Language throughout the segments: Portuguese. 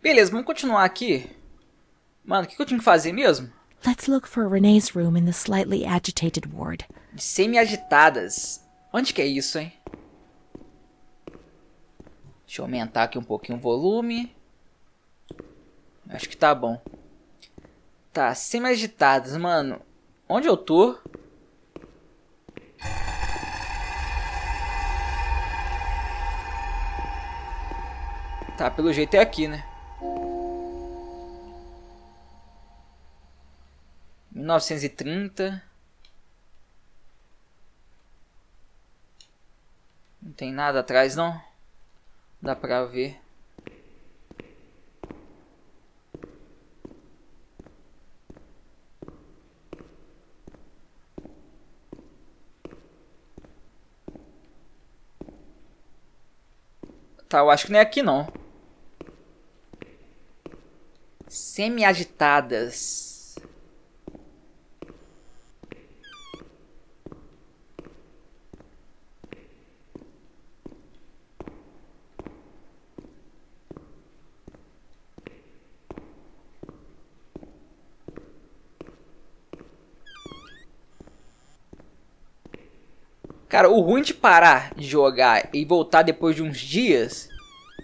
Beleza, vamos continuar aqui. Mano, o que eu tinha que fazer mesmo? Let's look for Renee's room in the slightly agitated ward. De semi-agitadas. Onde que é isso, hein? Deixa eu aumentar aqui um pouquinho o volume. Acho que tá bom. Tá, semi-agitadas, mano. Onde eu tô? Tá, pelo jeito é aqui, né? 1930. Não tem nada atrás, não? Dá pra ver. Tá, eu acho que não é aqui, não. Semi-agitadas. Cara, o ruim de parar de jogar e voltar depois de uns dias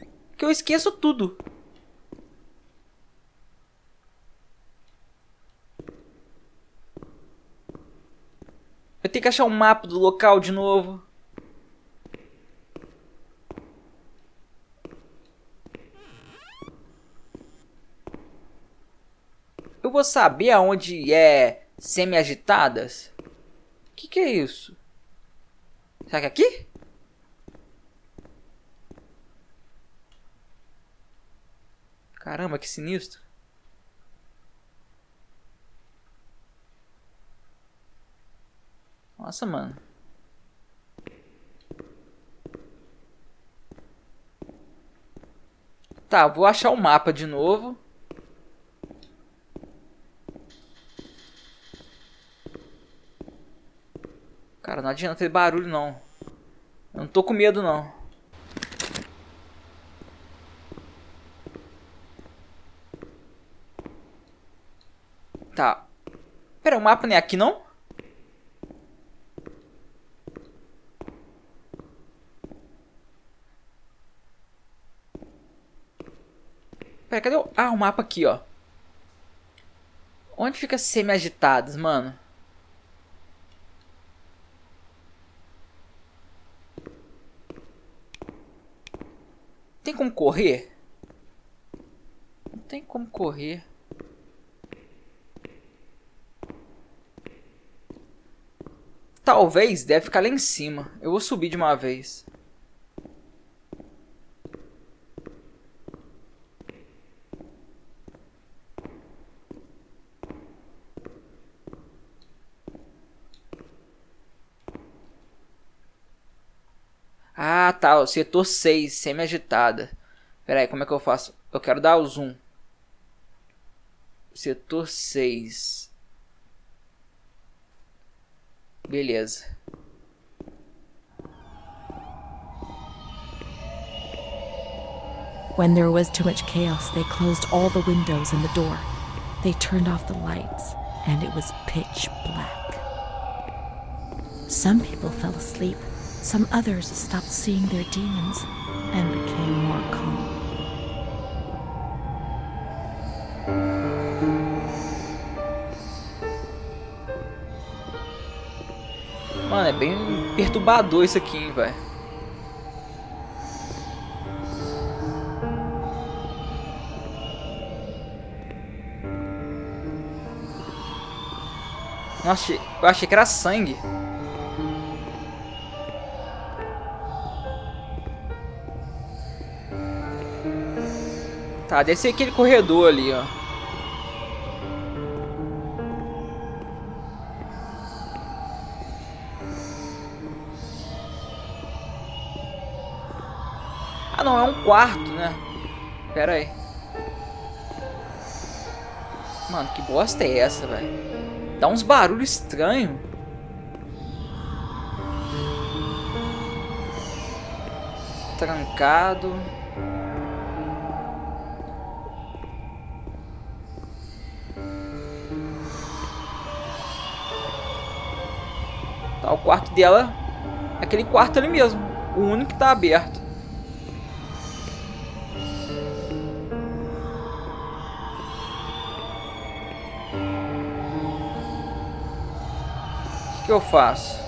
é que eu esqueço tudo. Eu tenho que achar um mapa do local de novo. Eu vou saber aonde é semi-agitadas? Que é isso? Será que é aqui? Caramba, que sinistro. Nossa, mano. Tá, vou achar o mapa de novo. Cara, não adianta ter barulho, não. Eu não tô com medo, não. Tá. Pera, o mapa não é aqui, não? Pera, cadê o... Ah, o mapa aqui, ó. Onde fica semi-agitadas, mano? Tem como correr? Não tem como correr. Talvez deve ficar lá em cima. Eu vou subir de uma vez. Ah, tá. O setor 6, semi-agitada. Pera aí, como é que eu faço? Eu quero dar o zoom. Setor 6. Beleza. When there was too much chaos, they closed all the windows and the door. They turned off the lights, and it was pitch black. Some people fell asleep. Some others stopped seeing their demons and became more calm. Mano, é bem perturbador isso aqui, hein, velho. Nossa, eu achei que era sangue. Tá, deve ser aquele corredor ali, ó. Ah, não, é um quarto, né? Pera aí. Mano, que bosta é essa, velho? Dá uns barulhos estranhos. Trancado. Tá, o quarto dela, aquele quarto ali mesmo, o único que tá aberto. O que eu faço?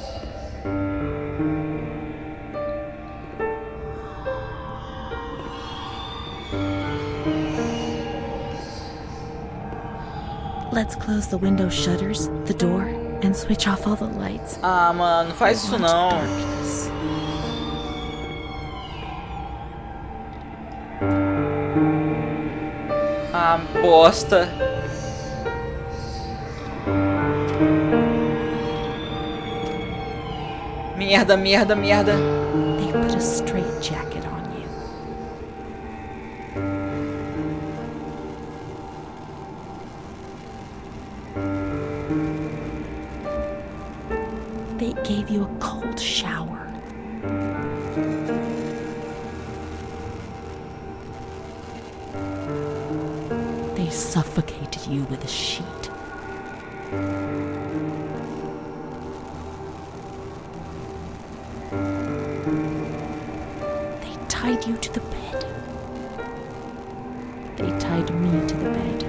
Let's close the window shutters, the door, and switch off all the lights. Ah, mano, faz isso não. Darkness. Ah, bosta. Merda, merda, merda. They put a straitjacket on you. They gave you a cold shower. They suffocated you with a sheet. They tied you to the bed. They tied me to the bed.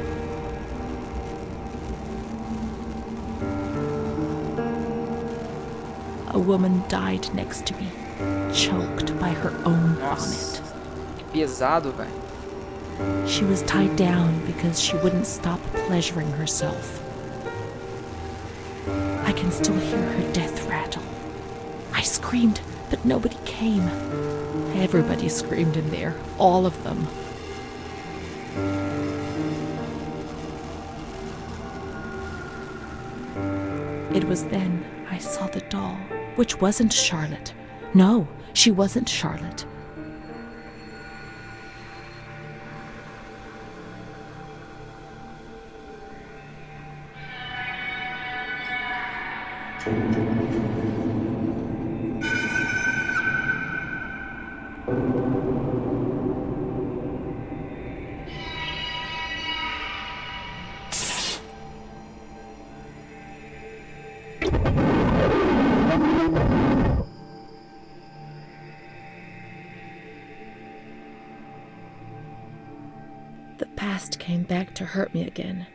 A woman died next to me, choked by her own Nossa, vomit. que pesado, velho. She was tied down because she wouldn't stop pleasuring herself. I can still hear her death rattle. I screamed, but nobody came. Everybody screamed in there, all of them. It was then I saw the doll, which wasn't Charlotte. No, she wasn't Charlotte. The past came back to hurt me again.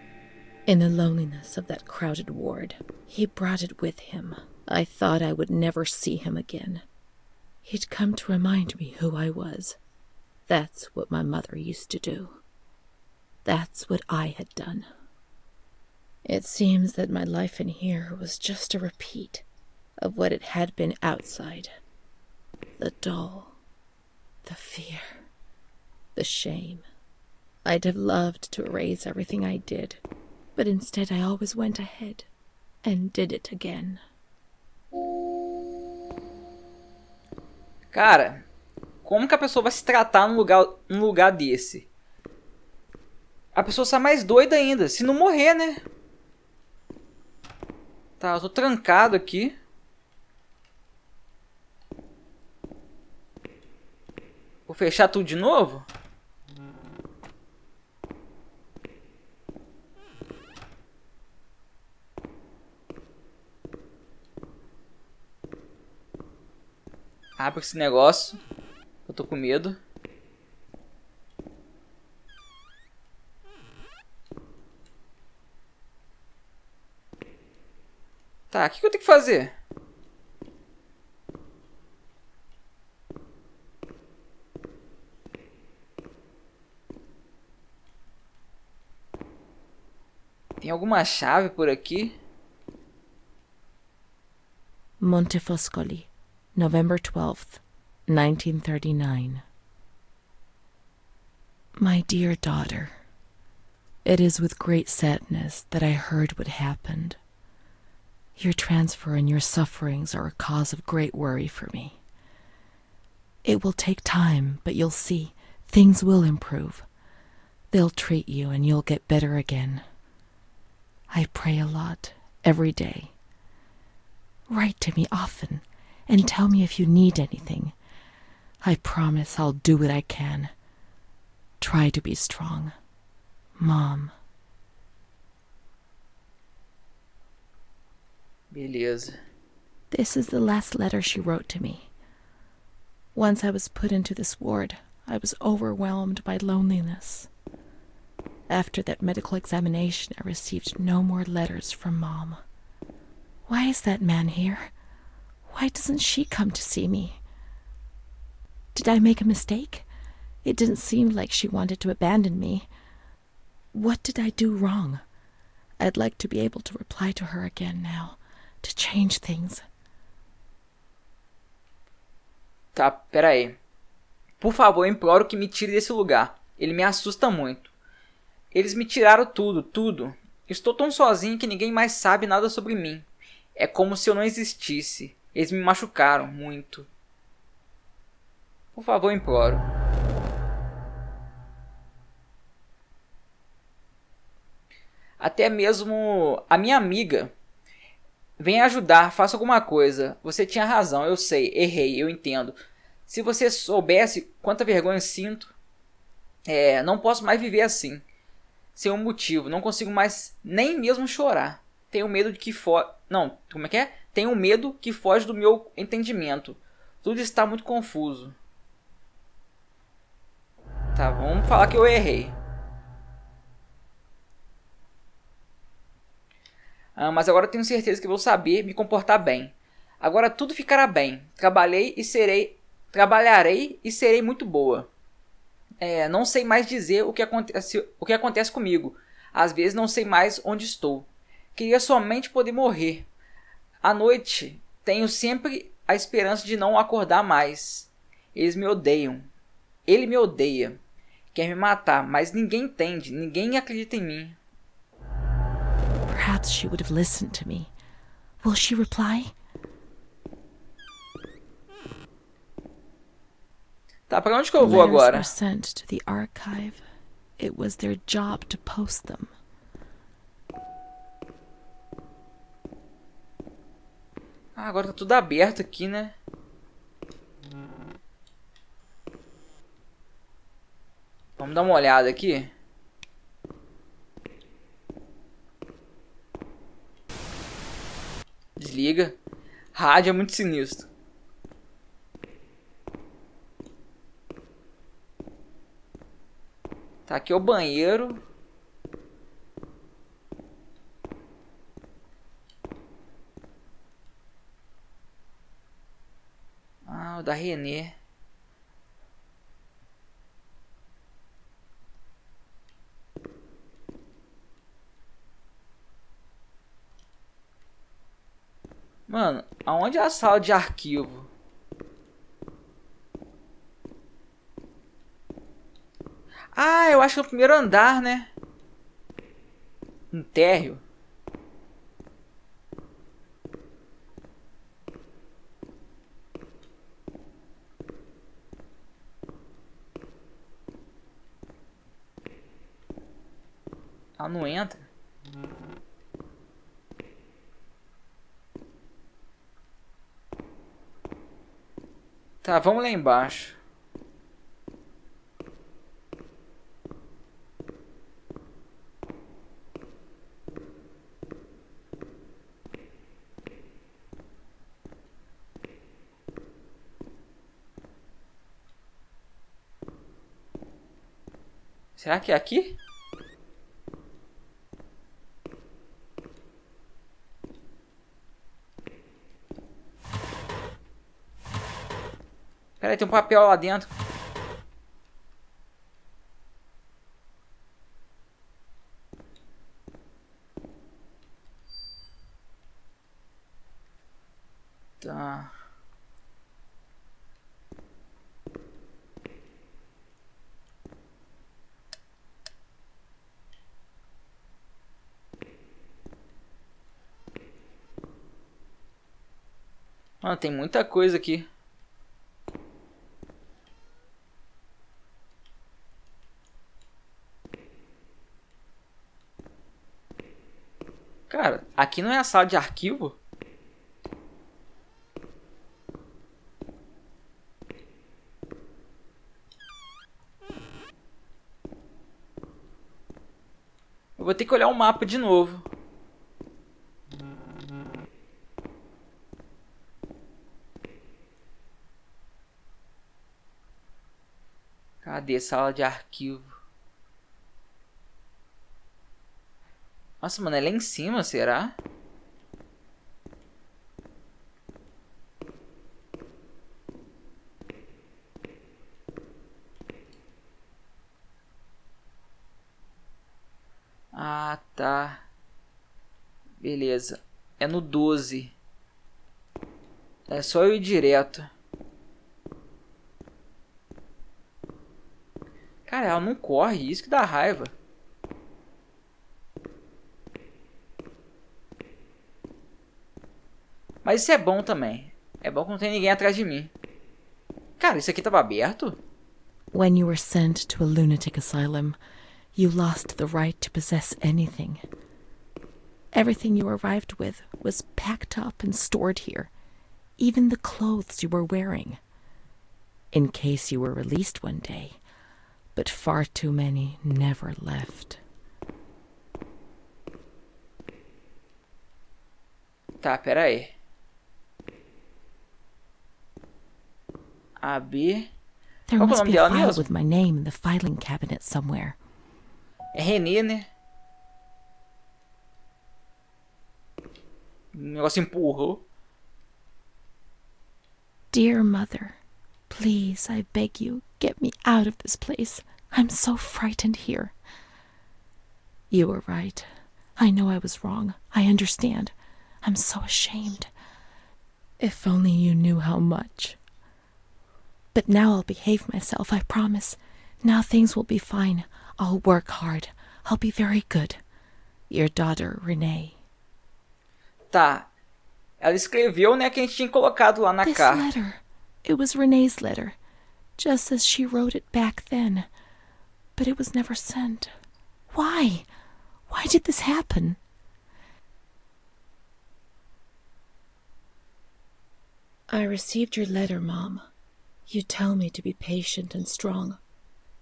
In the loneliness of that crowded ward, he brought it with him. I thought I would never see him again. He'd come to remind me who I was. That's what my mother used to do. That's what I had done. It seems that my life in here was just a repeat of what it had been outside. The doll, the fear, the shame. I'd have loved to erase everything I did, but instead I always went ahead and did it again. Cara, como que a pessoa vai se tratar num lugar desse? A pessoa sai mais doida ainda, se não morrer, né? Tá, eu tô trancado aqui. Vou fechar tudo de novo? Abre esse negócio. Eu tô com medo. Tá, o que eu tenho que fazer? Tem alguma chave por aqui? Montefoscoli, November 12th, 1939. My dear daughter, it is with great sadness that I heard what happened. Your transfer and your sufferings are a cause of great worry for me. It will take time, but you'll see, things will improve. They'll treat you and you'll get better again. I pray a lot, every day. Write to me often, and tell me if you need anything. I promise I'll do what I can. Try to be strong. Mom. Beleza. This is the last letter she wrote to me. Once I was put into this ward, I was overwhelmed by loneliness. After that medical examination, I received no more letters from Mom. Why is that man here? Why doesn't she come to see me? Did I make a mistake? It didn't seem like she wanted to abandon me. What did I do wrong? I'd like to be able to reply to her again now, to change things. Tá, pera aí. Por favor, eu imploro que me tire desse lugar. Ele me assusta muito. Eles me tiraram tudo, tudo. Estou tão sozinho que ninguém mais sabe nada sobre mim. É como se eu não existisse. Eles me machucaram muito. Por favor, eu imploro. Até mesmo a minha amiga. Venha ajudar, faça alguma coisa. Você tinha razão, eu sei, errei, eu entendo. Se você soubesse quanta vergonha sinto. Não posso mais viver assim. Sem um motivo, não consigo mais nem mesmo chorar. Tenho medo de que Não, como é que é? Tenho medo que foge do meu entendimento. Tudo está muito confuso. Tá, vamos falar que eu errei. Mas agora tenho certeza que vou saber me comportar bem. Agora tudo ficará bem. Trabalharei e serei muito boa. Não sei mais dizer o que acontece comigo. Às vezes não sei mais onde estou. Queria somente poder morrer. À noite tenho sempre a esperança de não acordar mais. Eles me odeiam. Ele me odeia. Quer me matar, mas ninguém entende. Ninguém acredita em mim. Perhaps she would have listened to me. Will she reply? Tá, pra onde que eu vou agora? Letters were sent to the archive. It was their job to post them. Agora tá tudo aberto aqui, né? Vamos dar uma olhada aqui. Desliga. Rádio é muito sinistro. Tá, aqui é o banheiro. O da Renée. Mano, aonde é a sala de arquivo? Eu acho que é o primeiro andar, né? Um térreo. Ela não entra. Tá, vamos lá embaixo. Será que é aqui? Pera aí, tem um papel lá dentro. Tá. Mano, tem muita coisa aqui. Cara, aqui não é a sala de arquivo? Eu vou ter que olhar o mapa de novo. Cadê? Sala de arquivo. Nossa, mano, é lá em cima, será? Ah, tá. Beleza. É no 12. É só eu ir direto. Cara, ela não corre. Isso que dá raiva. Mas isso é bom também. É bom que não tem ninguém atrás de mim. Cara, isso aqui tava aberto? When you were sent to a lunatic asylum, you lost the right to possess anything. Everything you arrived with was packed up and stored here, even the clothes you were wearing, in case you were released one day, but far too many never left. Tá, pera aí. AB. There Qual que é o must nome be a dela file mesmo? with my name in the filing cabinet somewhere. É Renée, né? O negócio empurrou. Dear Mother, please, I beg you, get me out of this place. I'm so frightened here. You were right. I know I was wrong. I understand. I'm so ashamed. If only you knew how much. But now I'll behave myself, I promise. Now things will be fine. I'll work hard. I'll be very good. Your daughter, Renée. Tá. Ela escreveu, né, que a gente tinha colocado lá na This carta. letter. It was Renée's letter. Just as she wrote it back then. But it was never sent. Why? Why did this happen? I received your letter, Mom. You tell me to be patient and strong,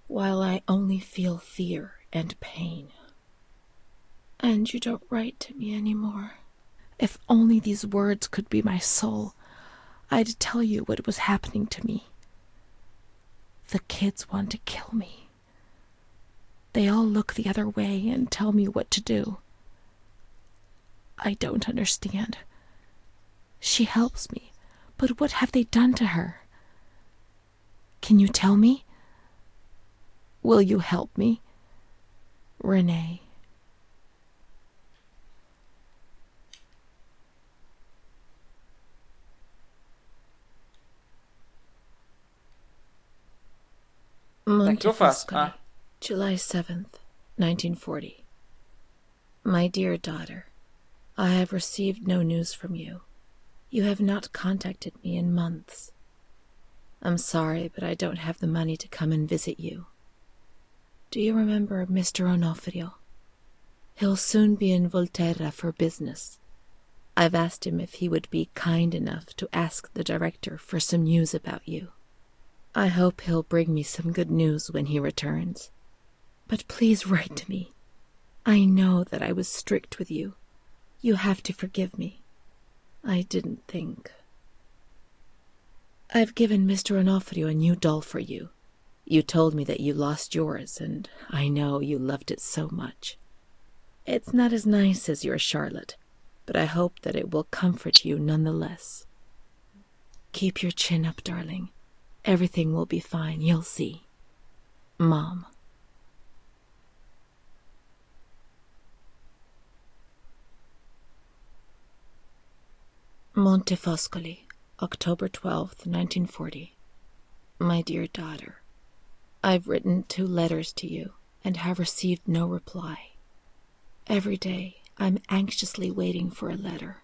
while I only feel fear and pain. And you don't write to me anymore. If only these words could be my soul, I'd tell you what was happening to me. The kids want to kill me. They all look the other way and tell me what to do. I don't understand. She helps me, but what have they done to her? Can you tell me? Will you help me? Renée. Tá, o que eu faço? Ah. July 7th, 1940. My dear daughter, I have received no news from you. You have not contacted me in months. I'm sorry, but I don't have the money to come and visit you. Do you remember Mr. Onofrio? He'll soon be in Volterra for business. I've asked him if he would be kind enough to ask the director for some news about you. I hope he'll bring me some good news when he returns. But please write to me. I know that I was strict with you. You have to forgive me. I didn't think. I've given Mr. Onofrio a new doll for you. You told me that you lost yours, and I know you loved it so much. It's not as nice as your Charlotte, but I hope that it will comfort you nonetheless. Keep your chin up, darling. Everything will be fine, you'll see. Mom. Montefoscoli, October 12th, 1940. My dear daughter, I've written 2 letters to you and have received no reply. Every day I'm anxiously waiting for a letter.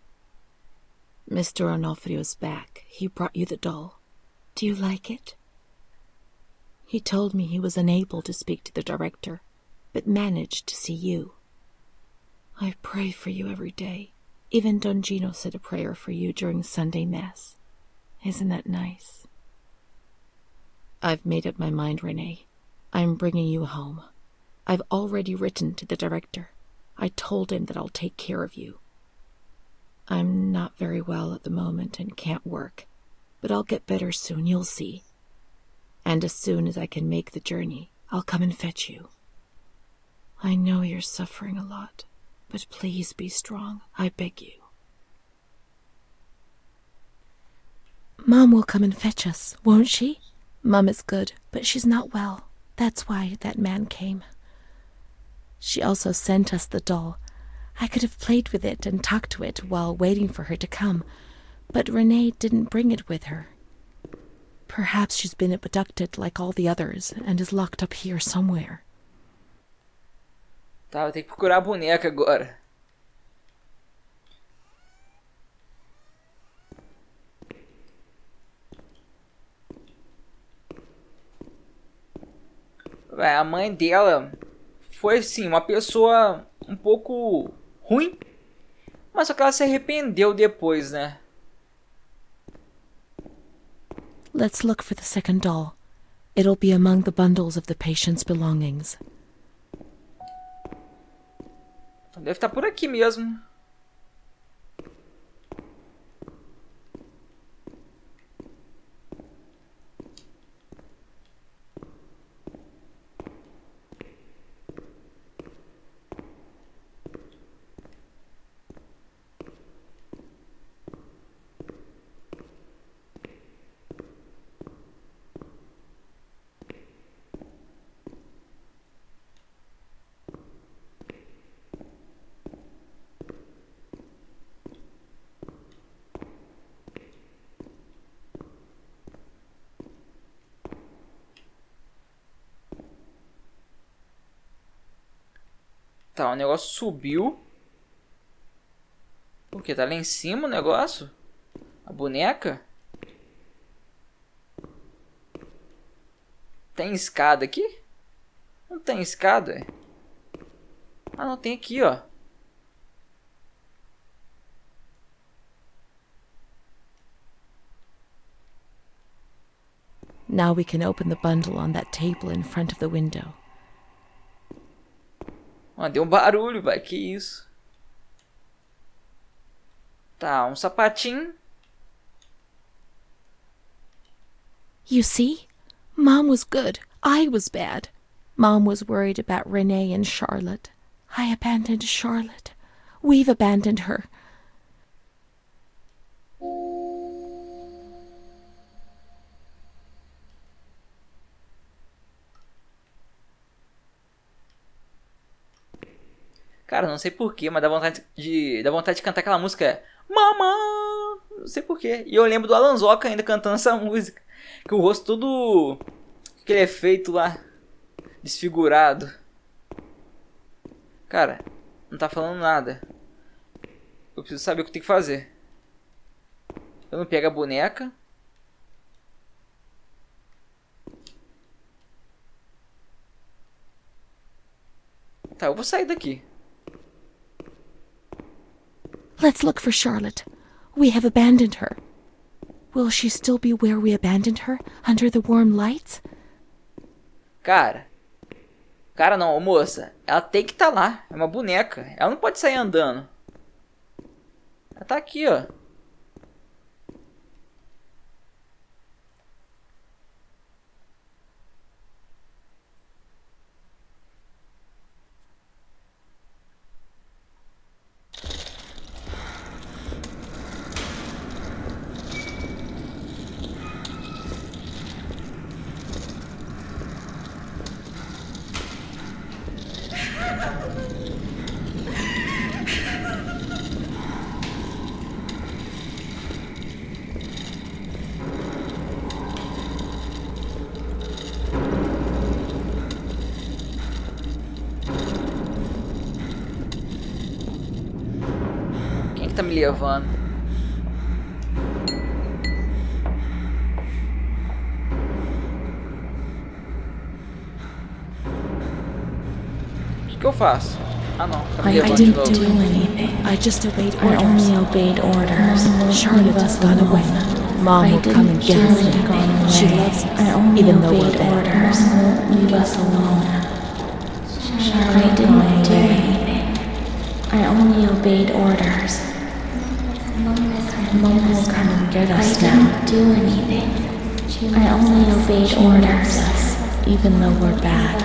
Mr. Onofrio's back. He brought you the doll. Do you like it? He told me he was unable to speak to the director, but managed to see you. I pray for you every day. Even Don Gino said a prayer for you during Sunday Mass. Isn't that nice? I've made up my mind, Renée. I'm bringing you home. I've already written to the director. I told him that I'll take care of you. I'm not very well at the moment and can't work, but I'll get better soon, you'll see. And as soon as I can make the journey, I'll come and fetch you. I know you're suffering a lot, but please be strong, I beg you. Mom will come and fetch us, won't she? Mom is good, but she's not well. That's why that man came. She also sent us the doll. I could have played with it and talked to it while waiting for her to come, but Renée didn't bring it with her. Perhaps she's been abducted like all the others and is locked up here somewhere. Tá, vou ter que procurar a boneca agora. A mãe dela foi, sim, uma pessoa um pouco ruim, mas só que ela se arrependeu depois, né? Let's look for the second doll. It'll be among the bundles of the patient's belongings. Deve estar por aqui mesmo. Tá, o negócio subiu. Por quê? Tá lá em cima o negócio? A boneca? Tem escada aqui? Não tem escada? Ah, não, tem aqui, ó. Now we can open the bundle on that table in front of the window. Ah, deu um barulho, vai, que isso? Tá, um sapatinho. You see? Mom was good. I was bad. Mom was worried about Renée and Charlotte. I abandoned Charlotte. We've abandoned her. Cara, não sei porquê, mas dá vontade de cantar aquela música. Mamãe! Não sei porquê. E eu lembro do Alanzoca ainda cantando essa música. Que o rosto todo... aquele efeito lá. Desfigurado. Cara, não tá falando nada. Eu preciso saber o que tem que fazer. Eu não pego a boneca. Tá, eu vou sair daqui. Let's look for Charlotte. We have abandoned her. Will she still be where we abandoned her, under the warm lights? Cara não, ô moça. Ela tem que estar lá. É uma boneca. Ela não pode sair andando. Ela tá aqui, ó. Quem que tá me levando? O que eu faço? Ah não, tá me I levando de didn't novo. do anything. I just obeyed I orders. only obeyed orders. Charlotte has gone away. Mom will come and get us. She loves us, I only even though we're obeyed dead. orders. Leave us alone. I didn't do anything. I only obeyed orders. Mom will come and get us now. I didn't do anything. I only obeyed orders. Even though we're bad,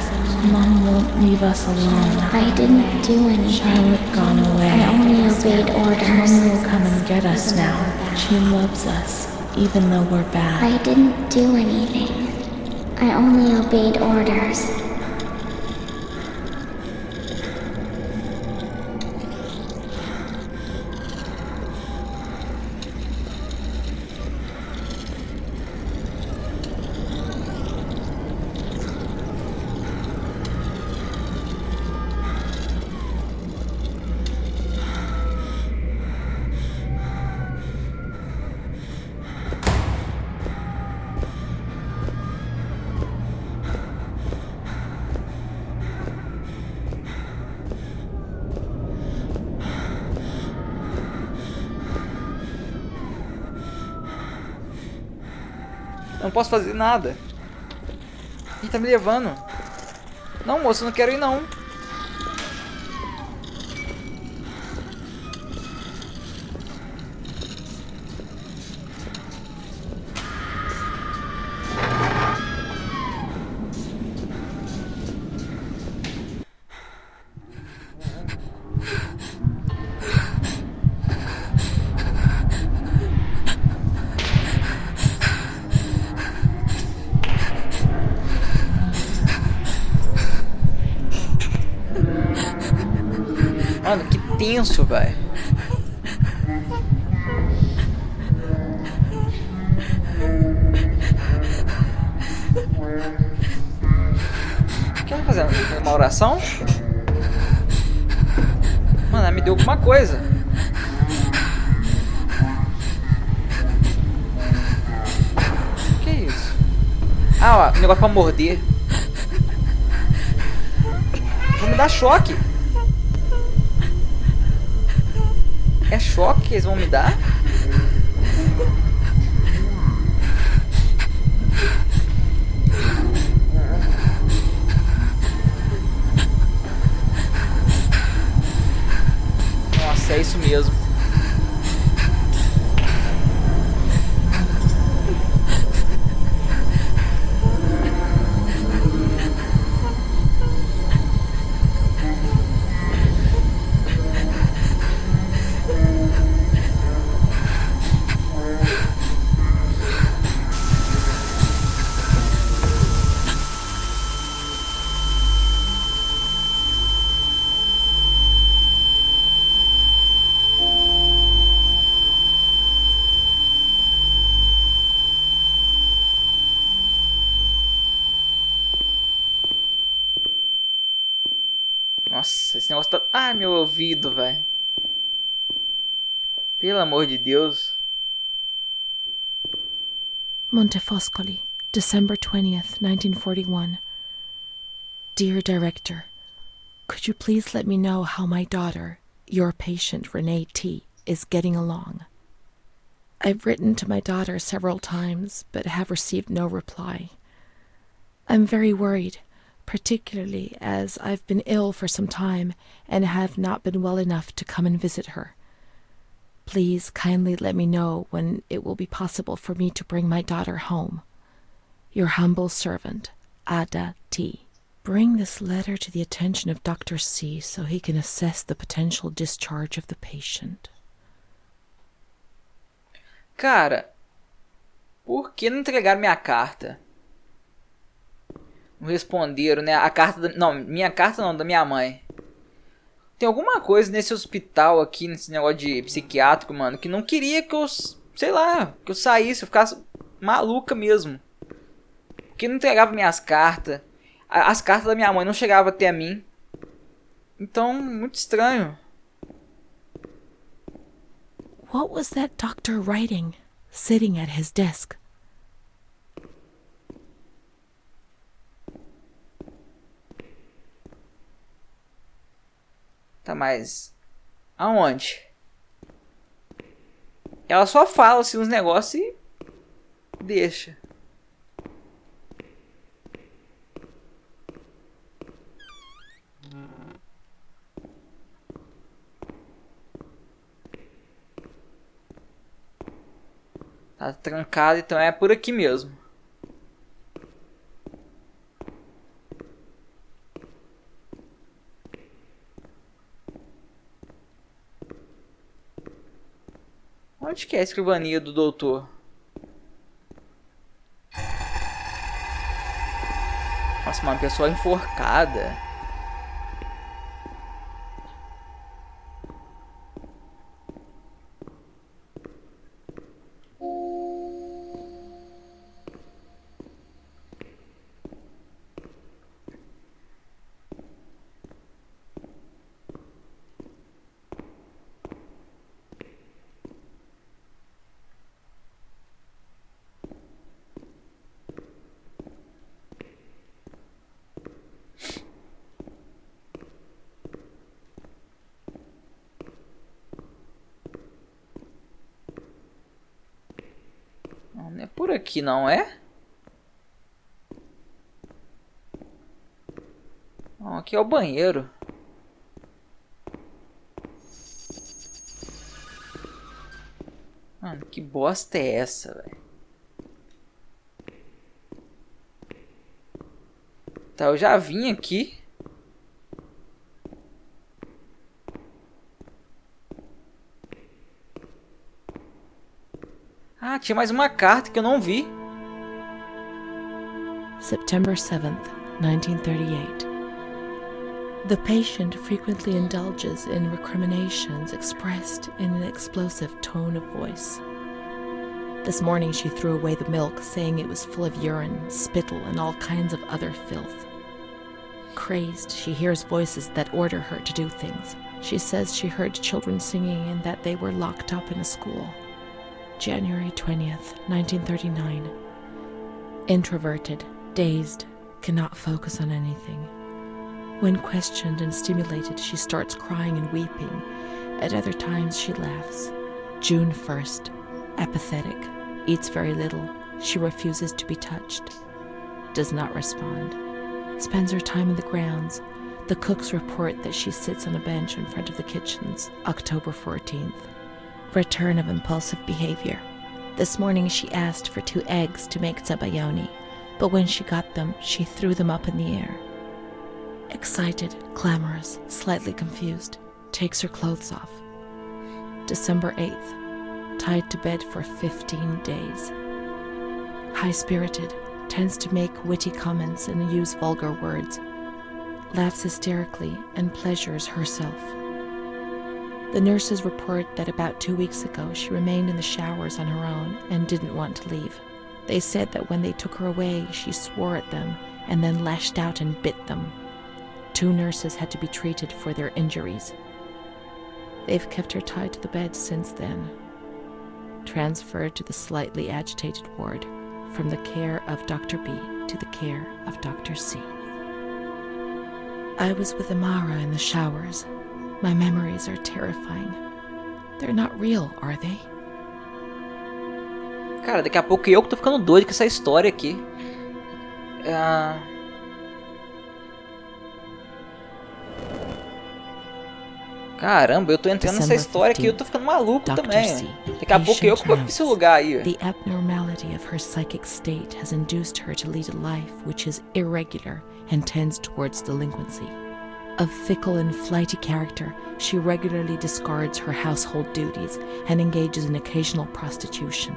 Mom won't leave us alone. I didn't do anything. Charlotte gone away. I only obeyed orders. Mom will come and get us now. She loves us, even though we're bad. I didn't do anything. I only obeyed orders. Eu não posso fazer nada. Ih, tá me levando. Não, moço, eu não quero ir não. Mano, que tenso, velho. O que ela tá fazendo? Uma oração? Mano, ela me deu alguma coisa. Que é isso? Ah, ó, negócio pra morder. Vou me dar choque. É choque que eles vão me dar? Nossa, é isso mesmo. Nossa, esse negócio tá... Ai, meu ouvido, velho. Pelo amor de Deus. Montefoscoli, December 20th, 1941. Dear Director, could you please let me know how my daughter, your patient Renée T., is getting along? I've written to my daughter several times, but have received no reply. I'm very worried, particularly as I've been ill for some time and have not been well enough to come and visit her. Please kindly let me know when it will be possible for me to bring my daughter home. Your humble servant, Ada T. Bring this letter to the attention of Dr. C so he can assess the potential discharge of the patient. Cara, por que não entregaram minha carta? Não responderam, né? A carta... Não, minha carta não, da minha mãe. Tem alguma coisa nesse hospital aqui, nesse negócio de psiquiátrico, mano, que não queria que eu... Sei lá, que eu saísse, eu ficasse maluca mesmo. Porque não entregava minhas cartas. As cartas da minha mãe não chegavam até a mim. Então, muito estranho. What was that doctor writing, sitting at his desk? Tá, mas... Aonde? Ela só fala assim uns negócios e... deixa. Tá trancado, então é por aqui mesmo. Onde que é a escrivania do doutor? Nossa, uma pessoa enforcada. Não é por aqui, não é? Não, aqui é o banheiro. Mano, que bosta é essa, velho? Tá, eu já vim aqui. Ah, tinha mais uma carta que eu não vi. September 7th, 1938. The patient frequently indulges in recriminations expressed in an explosive tone of voice. This morning she threw away the milk, saying it was full of urine, spittle, and all kinds of other filth. Crazed, she hears voices that order her to do things. She says she heard children singing and that they were locked up in a school. January 20th, 1939. Introverted, dazed, cannot focus on anything. When questioned and stimulated, she starts crying and weeping. At other times, she laughs. June 1st. Apathetic. Eats very little. She refuses to be touched. Does not respond. Spends her time in the grounds. The cooks report that she sits on a bench in front of the kitchens. October 14th. Return of impulsive behavior. This morning she asked for 2 eggs to make zabayoni, but when she got them, she threw them up in the air. Excited, clamorous, slightly confused, takes her clothes off. December 8th. Tied to bed for 15 days. High-spirited, tends to make witty comments and use vulgar words. Laughs hysterically and pleasures herself. The nurses report that about 2 weeks ago she remained in the showers on her own and didn't want to leave. They said that when they took her away, she swore at them and then lashed out and bit them. 2 nurses had to be treated for their injuries. They've kept her tied to the bed since then. Transferred to the slightly agitated ward, from the care of Dr. B to the care of Dr. C. I was with Amara in the showers. My memories are terrifying. They're not real, are they? Cara, daqui a pouco eu que tô ficando doido com essa história aqui. Caramba, eu tô entrando nessa história aqui e eu tô ficando maluco também. Daqui a pouco eu que vou pra esse lugar aí. The abnormality of her psychic state has induced her to lead a life which is irregular and tends towards delinquency. Of fickle and flighty character, she regularly discards her household duties and engages in occasional prostitution.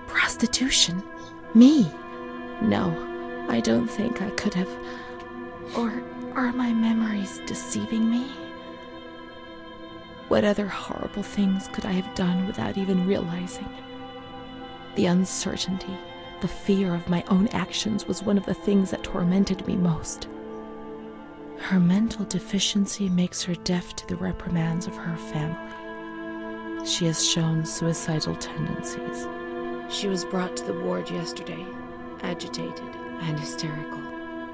Prostitution? Me? No, I don't think I could have. Or are my memories deceiving me? What other horrible things could I have done without even realizing? The uncertainty, the fear of my own actions was one of the things that tormented me most. Her mental deficiency makes her deaf to the reprimands of her family. She has shown suicidal tendencies. She was brought to the ward yesterday, agitated and hysterical.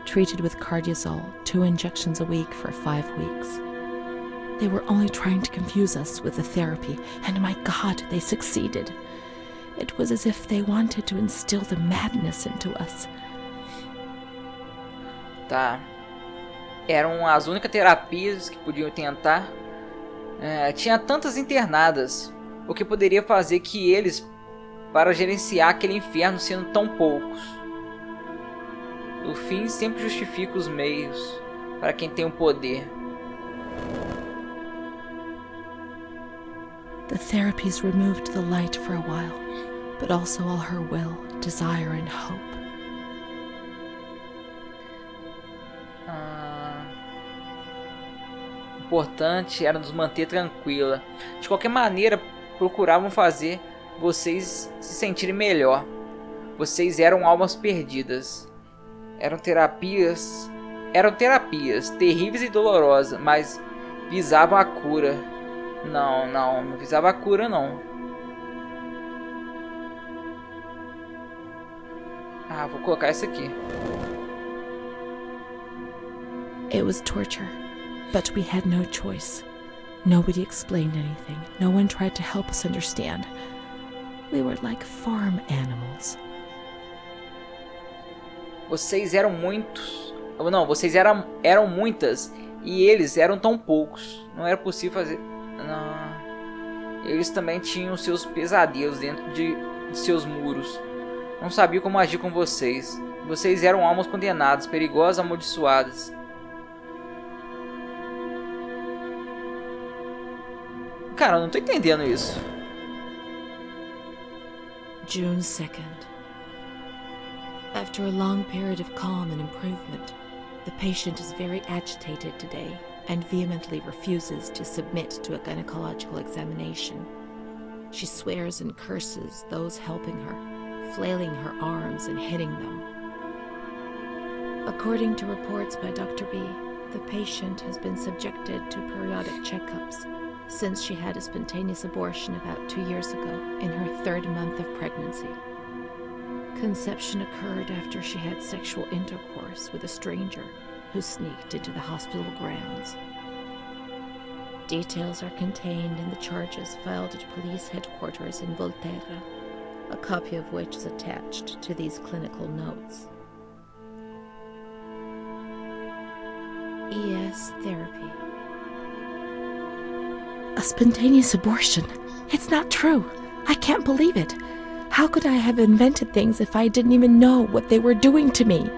Treated with cardiazol, 2 injections a week for 5 weeks. They were only trying to confuse us with the therapy, and my God, they succeeded. It was as if they wanted to instill the madness into us. Tá. Eram as únicas terapias que podiam tentar. Tinha tantas internadas, o que poderia fazer que eles, para gerenciar aquele inferno sendo tão poucos. O fim sempre justifica os meios para quem tem o poder. The therapies removed the light for a while, but also all her will, desire, and hope. O importante era nos manter tranquila. De qualquer maneira, procuravam fazer vocês se sentirem melhor. Vocês eram almas perdidas. Eram terapias terríveis e dolorosas, mas visavam a cura. Não visava a cura, não. Vou colocar essa aqui. It was torture, but we had no choice. Nobody explained anything. No one tried to help us understand. We were like farm animals. Vocês eram muitos. Não, vocês eram muitas e eles eram tão poucos. Não era possível fazer. Não. Eles também tinham seus pesadelos dentro de seus muros. Não sabia como agir com vocês. Vocês eram almas condenadas, perigosas, amaldiçoadas. Cara, eu não tô entendendo isso. June 2nd. After a long period of calm and improvement, the patient is very agitated today and vehemently refuses to submit to a gynecological examination. She swears and curses those helping her, flailing her arms and hitting them. According to reports by Dr. B, the patient has been subjected to periodic checkups since she had a spontaneous abortion about 2 years ago in her 3rd month of pregnancy. Conception occurred after she had sexual intercourse with a stranger who sneaked into the hospital grounds. Details are contained in the charges filed at police headquarters in Volterra, a copy of which is attached to these clinical notes. ES therapy. A spontaneous abortion? It's not true. I can't believe it. How could I have invented things if I didn't even know what they were doing to me?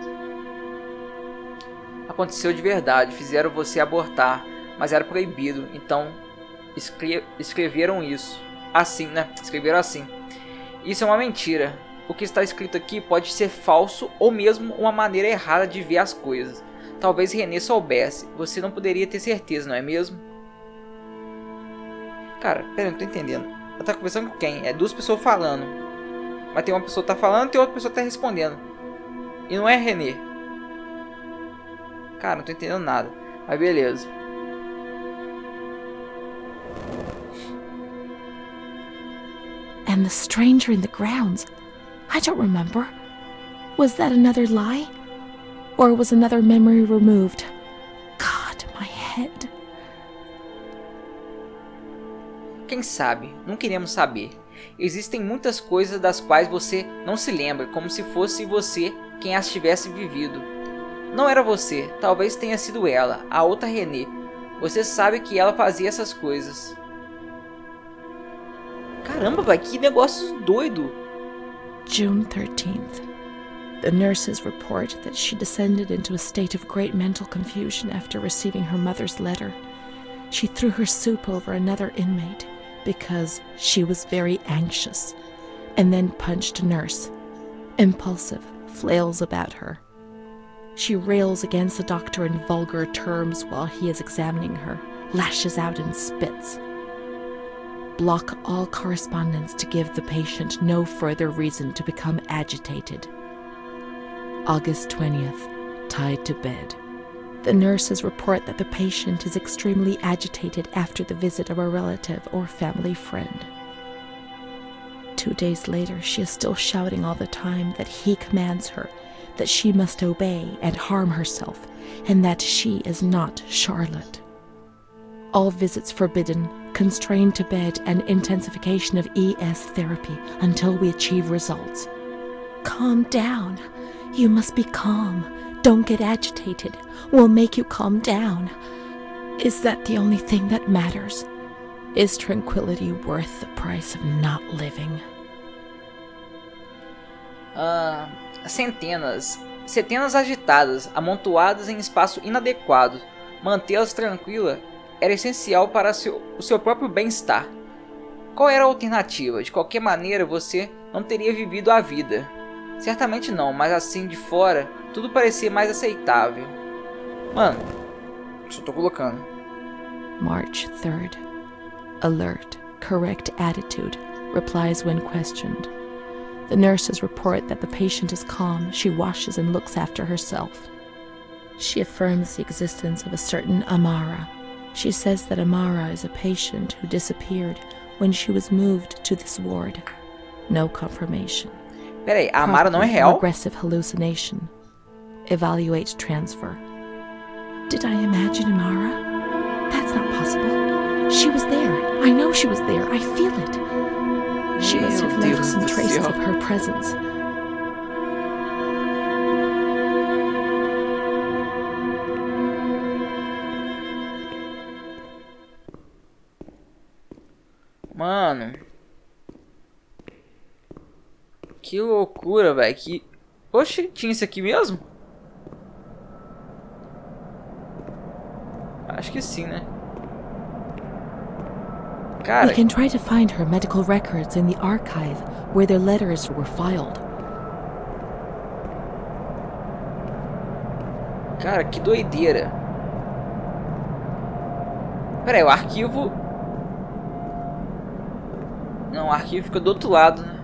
Aconteceu de verdade. Fizeram você abortar, mas era proibido. Então, escreveram isso. Assim, né? Escreveram assim. Isso é uma mentira. O que está escrito aqui pode ser falso ou mesmo uma maneira errada de ver as coisas. Talvez Renée soubesse. Você não poderia ter certeza, não é mesmo? Cara, pera, eu não tô entendendo. Ela tá conversando com quem? É 2 pessoas falando. Mas tem uma pessoa que tá falando e tem outra pessoa que tá respondendo. E não é Renée. Cara, não tô entendendo nada. Mas beleza. And the stranger in the grounds. I don't remember. Was that another lie? Or was another memory removed? God, my head. Quem sabe? Não queremos saber. Existem muitas coisas das quais você não se lembra, como se fosse você quem as tivesse vivido. Não era você, talvez tenha sido ela, a outra Renée. Você sabe que ela fazia essas coisas. Caramba, vai, que negócio doido. June 13th. The nurses report that she descended into a state of great mental confusion after receiving her mother's letter. She threw her soup over another inmate because she was very anxious, and then punched a nurse. Impulsive, flails about her. She rails against the doctor in vulgar terms while he is examining her, lashes out and spits. Block all correspondence to give the patient no further reason to become agitated. August 20th, tied to bed. The nurses report that the patient is extremely agitated after the visit of a relative or family friend. 2 days later, she is still shouting all the time that he commands her, that she must obey and harm herself, and that she is not Charlotte. All visits forbidden, constrained to bed, and intensification of ES therapy until we achieve results. Calm down. You must be calm. Don't get agitated. We'll make you calm down. Is that the only thing that matters? Is tranquility worth the price of not living? Centenas agitadas, amontoadas em espaço inadequado. Mantê-las tranquila era essencial para o seu próprio bem-estar. Qual era a alternativa? De qualquer maneira, você não teria vivido a vida. Certamente não, mas assim de fora, tudo parecia mais aceitável. Mano, só tô colocando. March 3rd. Alert, correct attitude, replies when questioned. The nurses report that the patient is calm, she washes and looks after herself. She affirms the existence of a certain Amara. She says that Amara is a patient who disappeared when she was moved to this ward. No confirmation. Peraí, a Amara não é real? Aggressive hallucination. Evaluate transfer. Did I imagine Amara? That's not possible. She was there. I know she was there. I feel it. She must have left some traces of her presence. Mano. Que loucura, velho. Que... Oxe, tinha isso aqui mesmo? Acho que sim, né? Cara... We can try to find her medical records in the archive where their letters were filed. Cara, que doideira. Pera aí, o arquivo... Não, o arquivo fica do outro lado, né?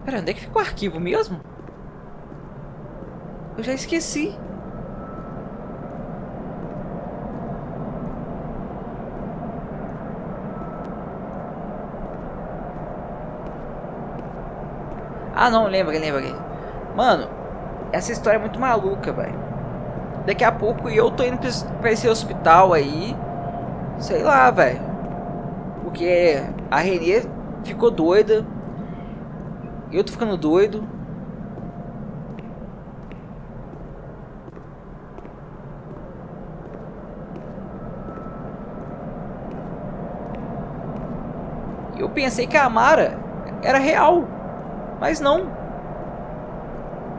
Pera, onde é que fica o arquivo mesmo? Eu já esqueci. Ah, não, lembra. Mano, essa história é muito maluca, velho. Daqui a pouco eu tô indo pra esse hospital aí. Sei lá, velho. Porque a Renée ficou doida. Eu tô ficando doido. Eu pensei que a Amara era real. Mas não.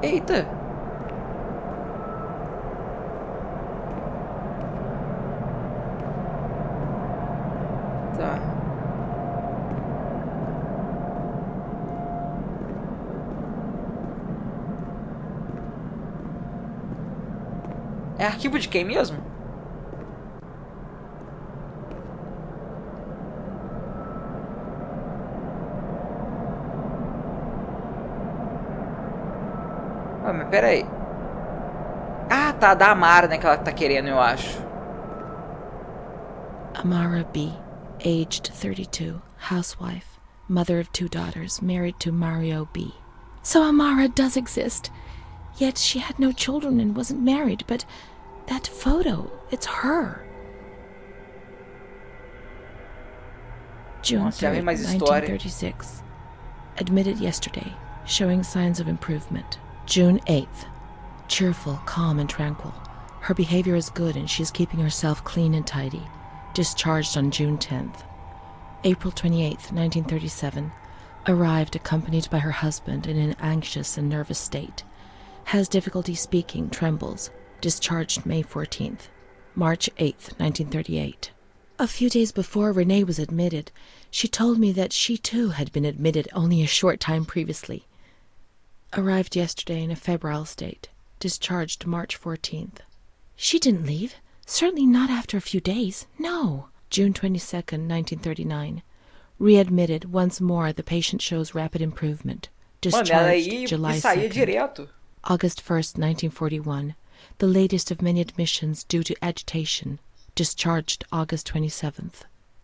Eita. Tá. É arquivo de quem mesmo? Ah, mas pera aí. Ah, tá, da Amara, né, que ela tá querendo, eu acho. Amara B., aged 32, housewife, mother of 2 daughters, married to Mario B. So Amara does exist. Yet she had no children and wasn't married, but that photo, it's her. June 3rd, 1936. Admitted yesterday, showing signs of improvement. June 8th. Cheerful, calm, and tranquil. Her behavior is good and she is keeping herself clean and tidy. Discharged on June 10th. April 28th, 1937. Arrived accompanied by her husband in an anxious and nervous state. Has difficulty speaking, trembles. Discharged May 14th. March 8th, 1938. A few days before Renée was admitted, she told me that she too had been admitted only a short time previously. Arrived yesterday in a febrile state. Discharged March 14th. She didn't leave. Certainly not after a few days. No. June 22nd, 1939. Readmitted once more. The patient shows rapid improvement. Discharged July 2nd. Direto. August 1st, 1941. The latest of many admissions due to agitation. Discharged August 27th.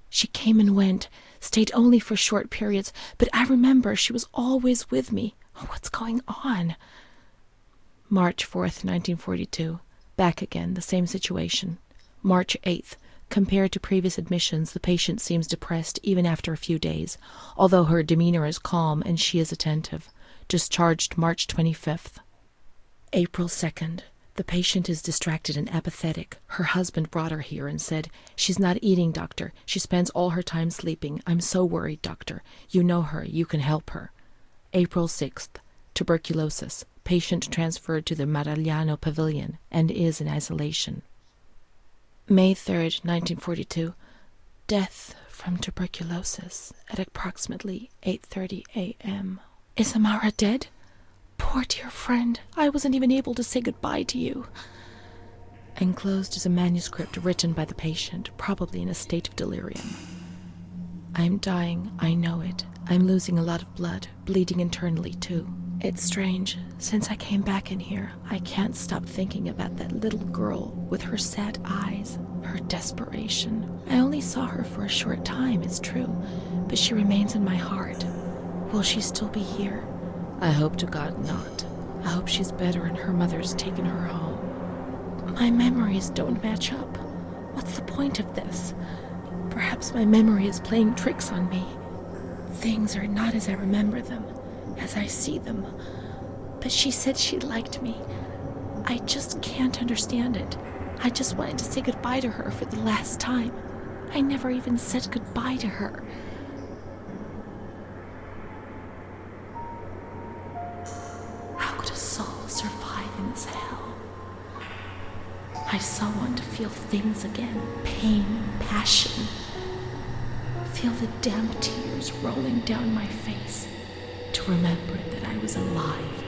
She came and went, stayed only for short periods, but I remember she was always with me. Oh, what's going on? March 4th, 1942. Back again, the same situation. March 8th. Compared to previous admissions, the patient seems depressed even after a few days, although her demeanor is calm and she is attentive. Discharged March 25th. April 2nd. The patient is distracted and apathetic. Her husband brought her here and said, "She's not eating, doctor. She spends all her time sleeping. I'm so worried, doctor. You know her. You can help her." April 6th. Tuberculosis. Patient transferred to the Maragliano Pavilion and is in isolation. May 3rd, 1942. Death from tuberculosis at approximately 8:30 a.m. Is Amara dead? Poor dear friend, I wasn't even able to say goodbye to you. Enclosed is a manuscript written by the patient, probably in a state of delirium. I'm dying, I know it. I'm losing a lot of blood, bleeding internally too. It's strange. Since I came back in here, I can't stop thinking about that little girl with her sad eyes, her desperation. I only saw her for a short time, it's true, but she remains in my heart. Will she still be here? I hope to God not. I hope she's better and her mother's taken her home. My memories don't match up. What's the point of this? Perhaps my memory is playing tricks on me. Things are not as I remember them, as I see them. But she said she liked me. I just can't understand it. I just wanted to say goodbye to her for the last time. I never even said goodbye to her. How could a soul survive in this hell? I so want to feel things again, pain, passion. Feel the damp tears rolling down my face to remember that I was alive.